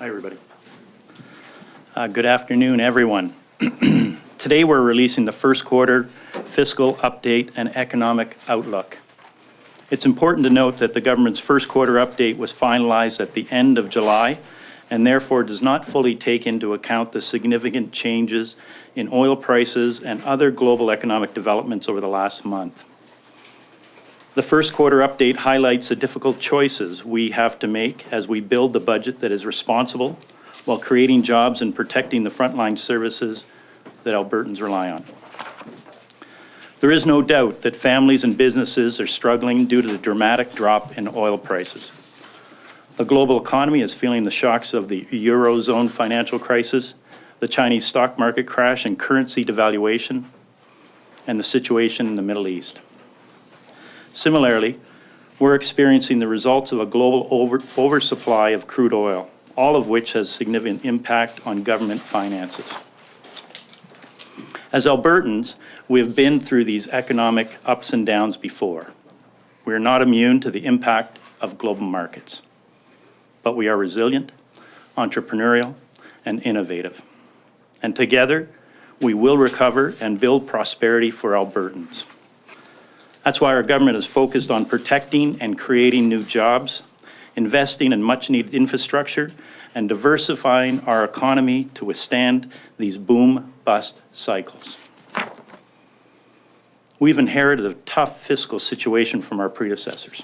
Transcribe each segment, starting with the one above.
Hi, everybody. Good afternoon, everyone. Today, we're releasing the first quarter fiscal update and economic outlook. It's important to note that the government's first quarter update was finalized at the end of July and therefore does not fully take into account the significant changes in oil prices and other global economic developments over the last month. The first quarter update highlights the difficult choices we have to make as we build the budget that is responsible while creating jobs and protecting the frontline services that Albertans rely on. There is no doubt that families and businesses are struggling due to the dramatic drop in oil prices. The global economy is feeling the shocks of the Eurozone financial crisis, the Chinese stock market crash and currency devaluation, and the situation in the Middle East. Similarly, we're experiencing the results of a global oversupply of crude oil, all of which has significant impact on government finances. As Albertans, we have been through these economic ups and downs before. We are not immune to the impact of global markets, but we are resilient, entrepreneurial, and innovative. And together, we will recover and build prosperity for Albertans. That's why our government is focused on protecting and creating new jobs, investing in much-needed infrastructure, and diversifying our economy to withstand these boom-bust cycles. We've inherited a tough fiscal situation from our predecessors.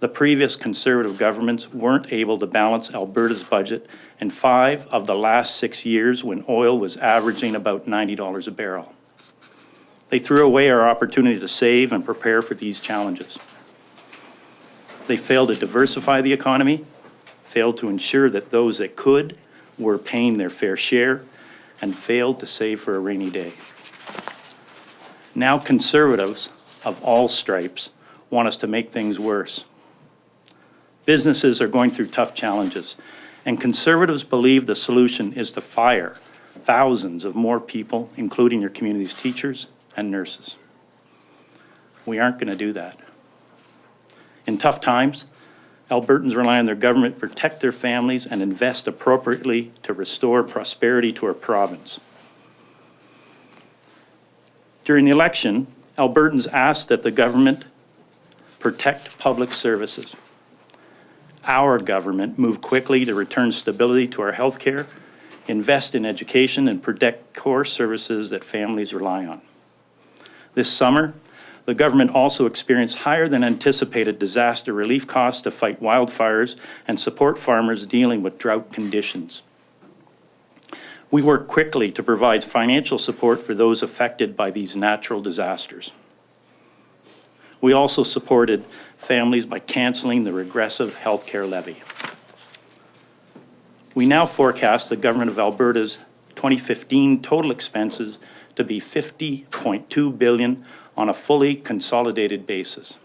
The previous Conservative governments weren't able to balance Alberta's budget in 5 of the last 6 years when oil was averaging about $90 a barrel. They threw away our opportunity to save and prepare for these challenges. They failed to diversify the economy, failed to ensure that those that could were paying their fair share, and failed to save for a rainy day. Now Conservatives of all stripes want us to make things worse. Businesses are going through tough challenges, and Conservatives believe the solution is to fire thousands of more people, including your community's teachers and nurses. We aren't going to do that. In tough times, Albertans rely on their government to protect their families and invest appropriately to restore prosperity to our province. During the election, Albertans asked that the government protect public services. Our government moved quickly to return stability to our health care, invest in education, and protect core services that families rely on. This summer, the government also experienced higher than anticipated disaster relief costs to fight wildfires and support farmers dealing with drought conditions. We worked quickly to provide financial support for those affected by these natural disasters. We also supported families by canceling the regressive health care levy. We now forecast the Government of Alberta's 2015 total expenses to be $50.2 billion on a fully consolidated basis.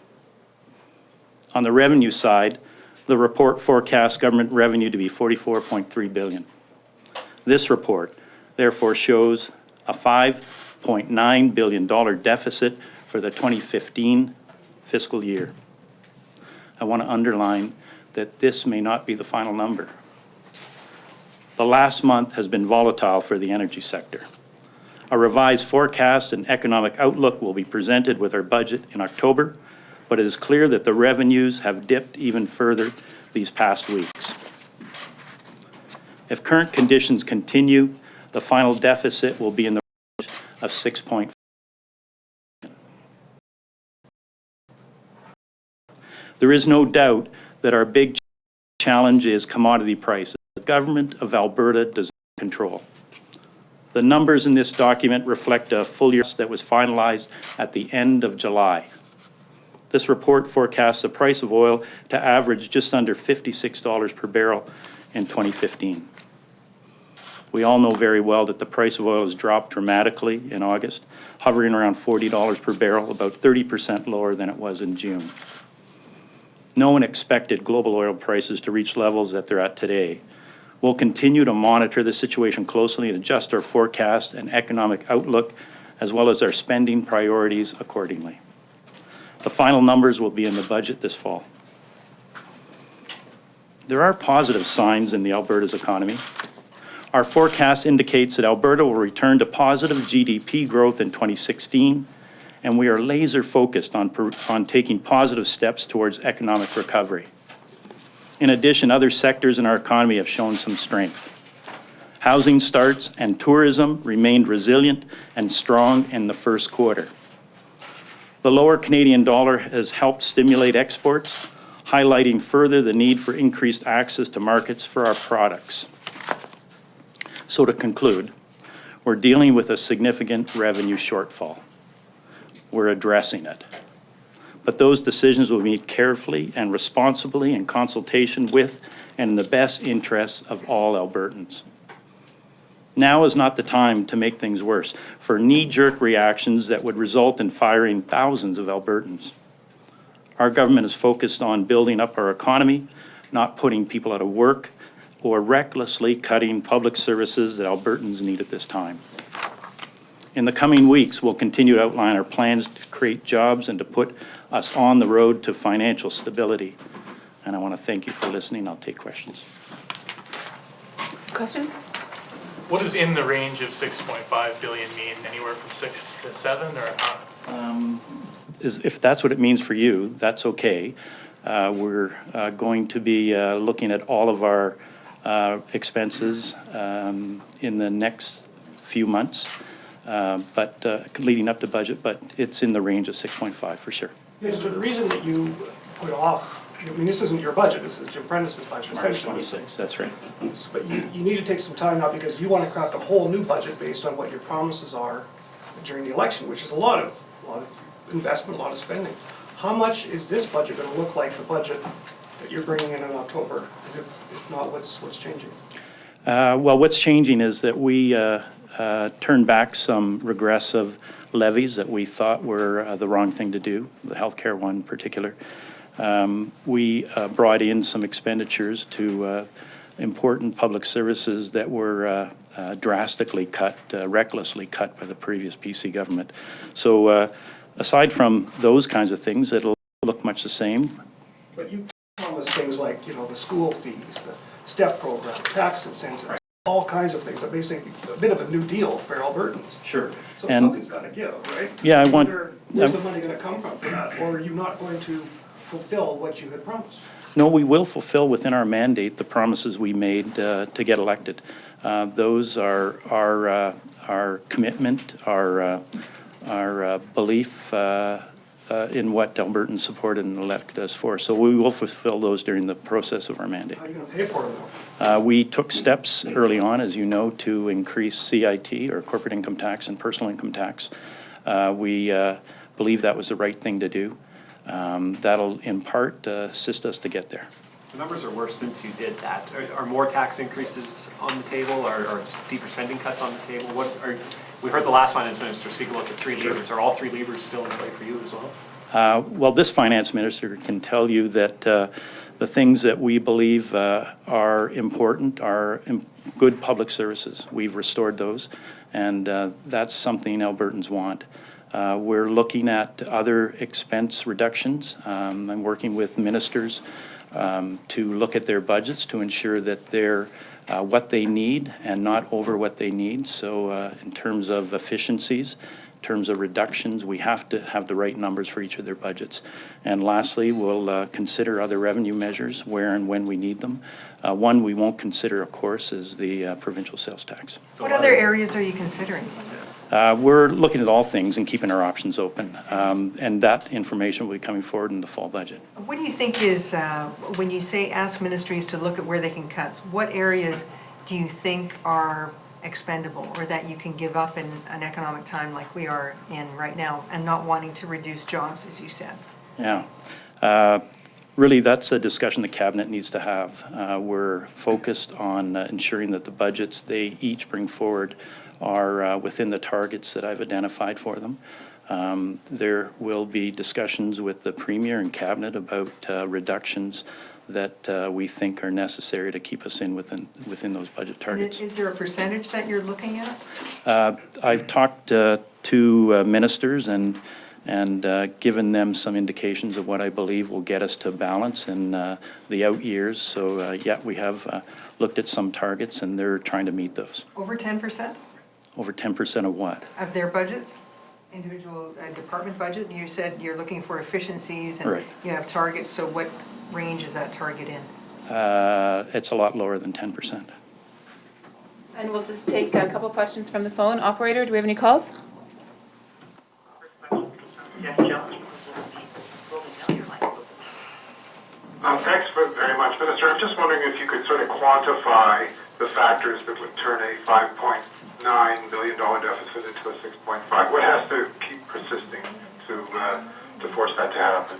On the revenue side, the report forecasts government revenue to be $44.3 billion. This report, therefore, shows a $5.9 billion deficit for the 2015 fiscal year. I want to underline that this may not be the final number. The last month has been volatile for the energy sector. A revised forecast and economic outlook will be presented with our budget in October, but it is clear that the revenues have dipped even further these past weeks. If current conditions continue, the final deficit will be in the range of 6.5 billion. There is no doubt that our big challenge is commodity prices. The Government of Alberta does not control. The numbers in this document reflect a full year that was finalized at the end of July. This report forecasts the price of oil to average just under $56 per barrel in 2015. We all know very well that the price of oil has dropped dramatically in August, hovering around $40 per barrel, about 30% lower than it was in June. No one expected global oil prices to reach levels that they're at today. We'll continue to monitor the situation closely and adjust our forecast and economic outlook, as well as our spending priorities accordingly. The final numbers will be in the budget this fall. There are positive signs in the Alberta's economy. Our forecast indicates that Alberta will return to positive GDP growth in 2016, and we are laser focused on taking positive steps towards economic recovery. In addition, other sectors in our economy have shown some strength. Housing starts and tourism remained resilient and strong in the first quarter. The lower Canadian dollar has helped stimulate exports, highlighting further the need for increased access to markets for our products. So to conclude, we're dealing with a significant revenue shortfall. We're addressing it. But those decisions will be made carefully and responsibly in consultation with and in the best interests of all Albertans. Now is not the time to make things worse for knee-jerk reactions that would result in firing thousands of Albertans. Our government is focused on building up our economy, not putting people out of work or recklessly cutting public services that Albertans need at this time. In the coming weeks, we'll continue to outline our plans to create jobs and to put us on the road to financial stability. And I want to thank you for listening. I'll take questions. Questions? What does in the range of 6.5 billion mean? Anywhere from 6 to 7, or how? If that's what it means for you, that's okay. We're going to be looking at all of our expenses in the next few months, but leading up to budget, but it's in the range of 6.5 for sure. Yes, so the reason that you put off, I mean, this isn't your budget, this is Jim Prentice's budget, March essentially. 26, that's right. But you need to take some time now because you want to craft a whole new budget based on what your promises are during the election, which is a lot of investment, a lot of spending. How much is this budget going to look like the budget that you're bringing in October? And if not, what's changing? Well, what's changing is that we turned back some regressive levies that we thought were the wrong thing to do, the healthcare one in particular. We brought in some expenditures to important public services that were drastically cut, recklessly cut by the previous PC government. So aside from those kinds of things, it'll look much the same. But you promised things like, the school fees, the STEP program, tax incentives, all kinds of things. So basically a bit of a new deal for Albertans. Sure. So And something's got to give, right? Yeah, Where's the money going to come from for that? Or are you not going to fulfill what you had promised? No, we will fulfill within our mandate the promises we made to get elected. Those are our commitment, our belief in what Albertans supported and elected us for. So we will fulfill those during the process of our mandate. How are you going to pay for them though? We took steps early on, as you know, to increase CIT, or corporate income tax, and personal income tax. We believe that was the right thing to do. That'll in part assist us to get there. The numbers are worse since you did that. Are more tax increases on the table, or deeper spending cuts on the table? We heard the last finance minister speak about the three levers. Are all three levers still in play for you as well? Well, this finance minister can tell you that the things that we believe are important are good public services. We've restored those, and that's something Albertans want. We're looking at other expense reductions. I'm working with ministers to look at their budgets to ensure that they're what they need and not over what they need. So in terms of efficiencies, in terms of reductions, we have to have the right numbers for each of their budgets. And lastly, we'll consider other revenue measures where and when we need them. One we won't consider, of course, is the provincial sales tax. What other areas are you considering? We're looking at all things and keeping our options open, and that information will be coming forward in the fall budget. What do you think is, when you say ask ministries to look at where they can cut, what areas do you think are expendable or that you can give up in an economic time like we are in right now and not wanting to reduce jobs, as you said? Yeah. Really, that's a discussion the Cabinet needs to have. We're focused on ensuring that the budgets they each bring forward are within the targets that I've identified for them. There will be discussions with the Premier and Cabinet about reductions that we think are necessary to keep us within those budget targets. Is there a percentage that you're looking at? I've talked to ministers and and given them some indications of what I believe will get us to balance in the out years. So yeah, we have looked at some targets, and they're trying to meet those. Over 10% Over 10% of what? of their budgets? Individual department budget? You said you're looking for efficiencies and Right. you have targets, so what range is that target in? It's a lot lower than 10%. And we'll just take a couple questions from the phone. Operator, do we have any calls? Thanks very much, Minister. I'm just wondering if you could sort of quantify the factors that would turn a $5.9 billion deficit into a 6.5. What has to keep persisting to force that to happen?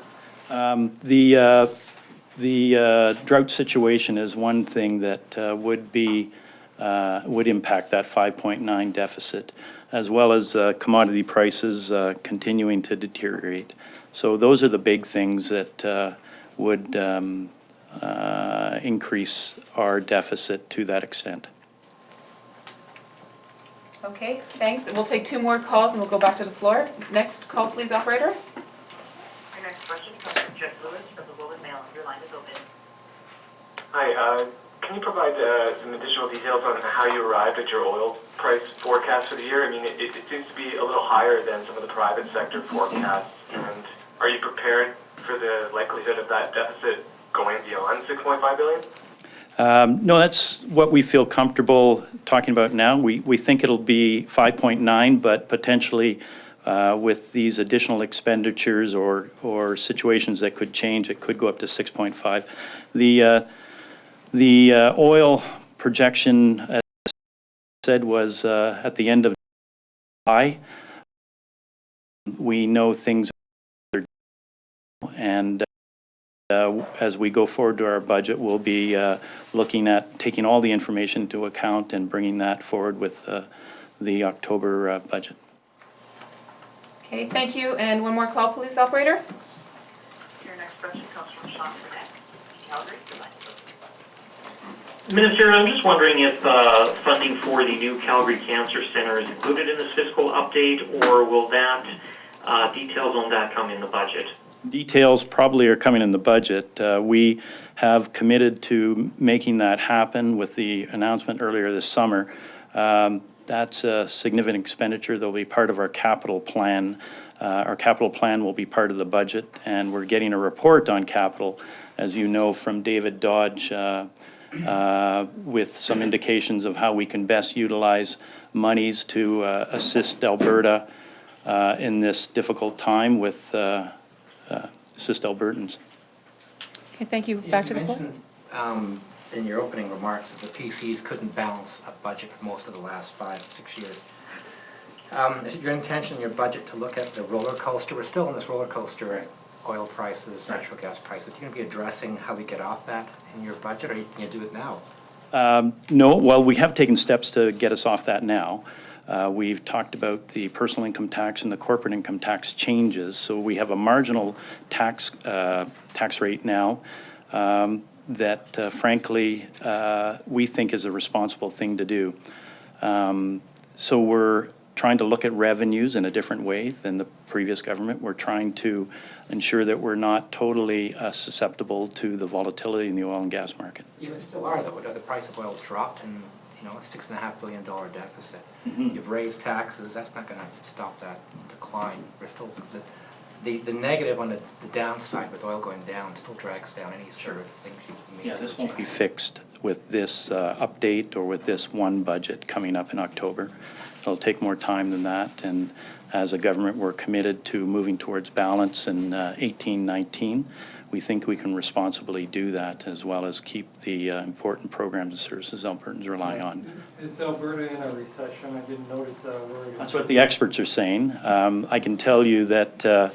The drought situation is one thing that would impact that 5.9 deficit, as well as commodity prices continuing to deteriorate. So those are the big things that would increase our deficit to that extent. Okay, thanks. We'll take two more calls and we'll go back to the floor. Next call, please, operator. Your next question comes from Jeff Lewis from the Globe and Mail. Your line is open. Hi, can you provide some additional details on how you arrived at your oil price forecast for the year? I mean, it seems to be a little higher than some of the private sector forecasts. And are you prepared for the likelihood of that deficit going beyond $6.5 billion? No, that's what we feel comfortable talking about now. We think it'll be 5.9, but potentially with these additional expenditures or situations that could change, it could go up to 6.5. The oil projection, as I said, was at the end of July. We know things are, and as we go forward to our budget, we'll be looking at taking all the information into account and bringing that forward with the October budget. Okay, thank you. And one more call, please, operator. Your next question comes from Sean Burnett, Calgary. Your line is open. Minister, I'm just wondering if funding for the new Calgary Cancer Center is included in this fiscal update, or will that details on that come in the budget? Details probably are coming in the budget. We have committed to making that happen with the announcement earlier this summer. That's a significant expenditure that will be part of our capital plan. Our capital plan will be part of the budget, and we're getting a report on capital, as you know, from David Dodge, with some indications of how we can best utilize monies to assist Alberta in this difficult time with assist Albertans. Okay, thank you. Back to the floor. You mentioned in your opening remarks that the PCs couldn't balance a budget for most of the last 5-6 years. Is it your intention in your budget to look at the roller coaster? We're still in this roller coaster, oil prices, natural gas prices. You're going to be addressing how we get off that in your budget, or can you do it now? No, well, we have taken steps to get us off that now. We've talked about the personal income tax and the corporate income tax changes. So we have a marginal tax rate now that, frankly, we think is a responsible thing to do. So we're trying to look at revenues in a different way than the previous government. We're trying to ensure that we're not totally susceptible to the volatility in the oil and gas market. You still are, though. The price of oil's dropped, and a $6.5 billion deficit. Mm-hmm. You've raised taxes. That's not going to stop that decline. We're still the negative on the downside with oil going down still drags down any sort of things you made. Yeah, this won't be fixed with this update or with this one budget coming up in October. It'll take more time than that, and as a government, we're committed to moving towards balance in 18-19. We think we can responsibly do that, as well as keep the important programs and services Albertans rely on. Is Alberta in a recession? I didn't notice that word. That's what the experts are saying. I can tell you that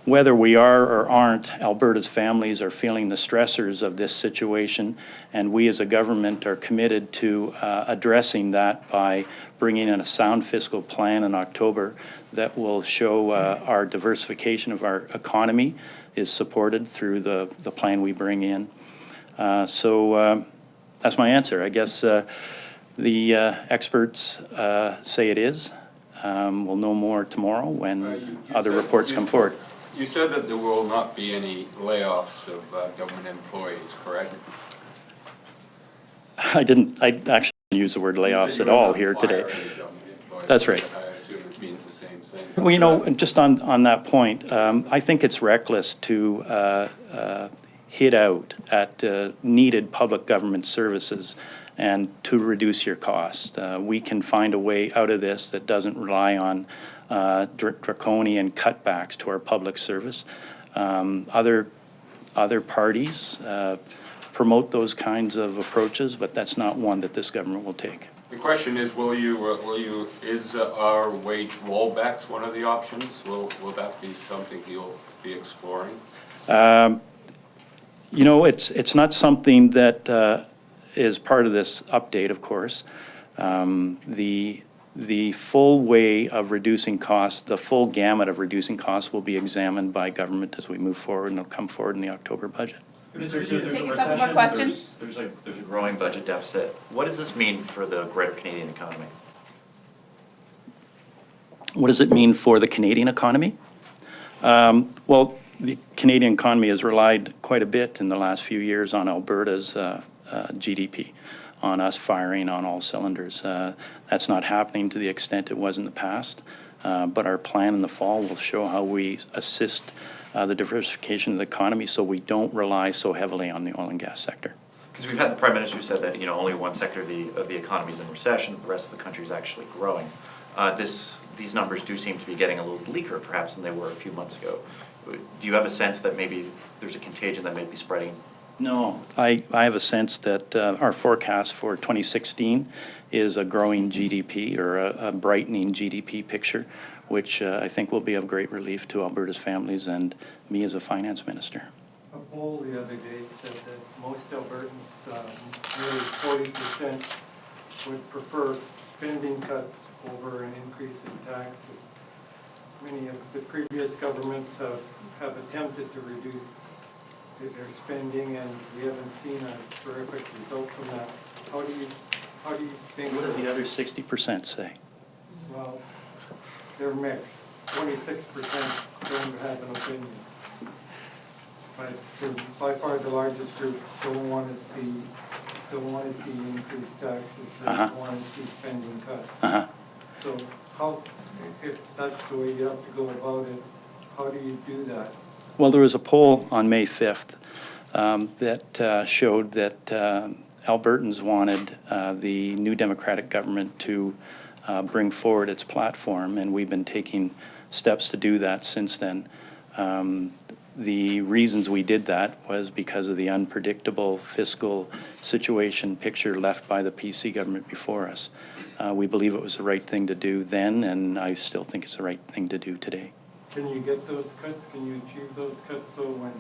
whether we are or aren't, Alberta's families are feeling the stressors of this situation, and we as a government are committed to addressing that by bringing in a sound fiscal plan in October that will show our diversification of our economy is supported through the plan we bring in. So that's my answer. I guess the experts say it is. we'll know more tomorrow when You other said- reports come forward. You said that there will not be any layoffs of government employees, correct? I actually didn't use the word layoffs at all here today. That's right. I assume it means the same thing. Well, you know, just on that point, I think it's reckless to hit out at needed public government services and to reduce your cost. We can find a way out of this that doesn't rely on draconian cutbacks to our public service. Other parties promote those kinds of approaches, but that's not one that this government will take. The question is, is our wage rollbacks one of the options? Will that be something you'll be exploring? You know, it's not something that is part of this update, of course. The full way of reducing costs, the full gamut of reducing costs will be examined by government as we move forward, and it'll come forward in the October budget. Take a couple more questions. There's a growing budget deficit. What does this mean for the greater Canadian economy? What does it mean for the Canadian economy? Well, the Canadian economy has relied quite a bit in the last few years on Alberta's GDP, on us firing on all cylinders. That's not happening to the extent it was in the past, but our plan in the fall will show how we assist the diversification of the economy so we don't rely so heavily on the oil and gas sector. Because we've had the Prime Minister who said that, you know, only one sector of the economy is in recession, the rest of the country is actually growing. These numbers do seem to be getting a little bleaker perhaps than they were a few months ago. Do you have a sense that maybe there's a contagion that may be spreading? No, I have a sense that our forecast for 2016 is a growing GDP or a brightening GDP picture, which I think will be of great relief to Alberta's families and me as a finance minister. A poll the other day said that most Albertans, nearly 40%, would prefer spending cuts over an increase in taxes. Many of the previous governments have attempted to reduce their spending, and we haven't seen a terrific result from that. How do you think? What do the other 60% say? Well, they're mixed. 26% don't have an opinion. But by far the largest group don't want to see increased taxes. They want to see spending cuts. So how, if that's the way you have to go about it, how do you do that? Well, there was a poll on May 5th that showed that Albertans wanted the new Democratic government to bring forward its platform, and we've been taking steps to do that since then. The reasons we did that was because of the unpredictable fiscal situation picture left by the PC government before us. We believe it was the right thing to do then, and I still think it's the right thing to do today. Can you get those cuts? Can you achieve those cuts so when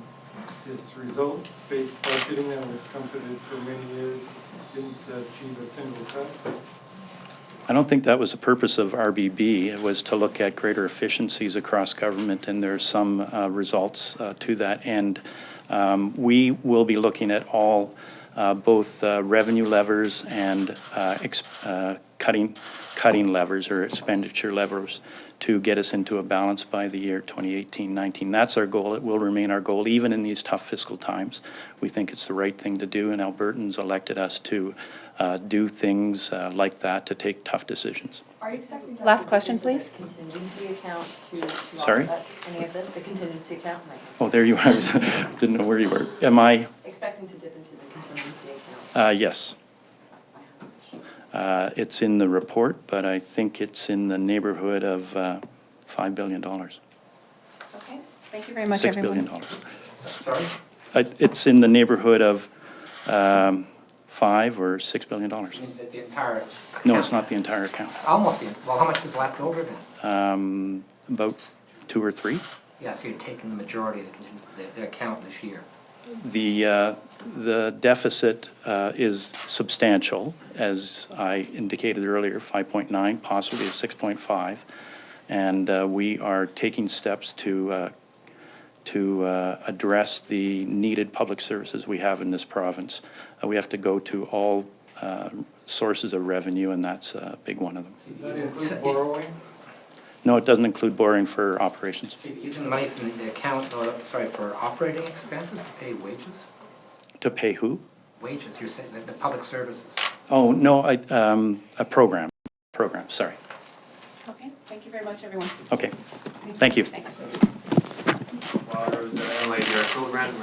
this results-based budgeting that was trumpeted for many years didn't achieve a single cut? I don't think that was the purpose of RBB. It was to look at greater efficiencies across government, and there's some results to that end. We will be looking at all both revenue levers and cutting levers or expenditure levers to get us into a balance by the year 2018-19. That's our goal. It will remain our goal even in these tough fiscal times. We think it's the right thing to do, and Albertans elected us to do things like that, to take tough decisions. Are you expecting to last question, please? Contingency account to Sorry? offset any of this, the contingency account? Oh, there you are. Didn't know where you were. Am I? Expecting to dip into the contingency account? Yes. It's in the report, but I think it's in the neighborhood of $5 billion. Okay, thank you very much, $6 everyone. billion. Sorry? It's in the neighborhood of $5 or $6 billion. The entire account? No, it's not the entire account. It's almost well, how much is left over then? About 2 or 3. Yeah, so you're taking the majority of the account this year. The deficit is substantial, as I indicated earlier, 5.9, possibly 6.5, and we are taking steps to address the needed public services we have in this province. We have to go to all sources of revenue, and that's a big one of them. Does that include borrowing? No, it doesn't include borrowing for operations. So you're using the money from the account, for operating expenses to pay wages? To pay who? Wages, you're saying, the public services. Oh, no, a program, sorry. Okay, thank you very much, everyone. Okay, thank you. Thanks. Water, your program,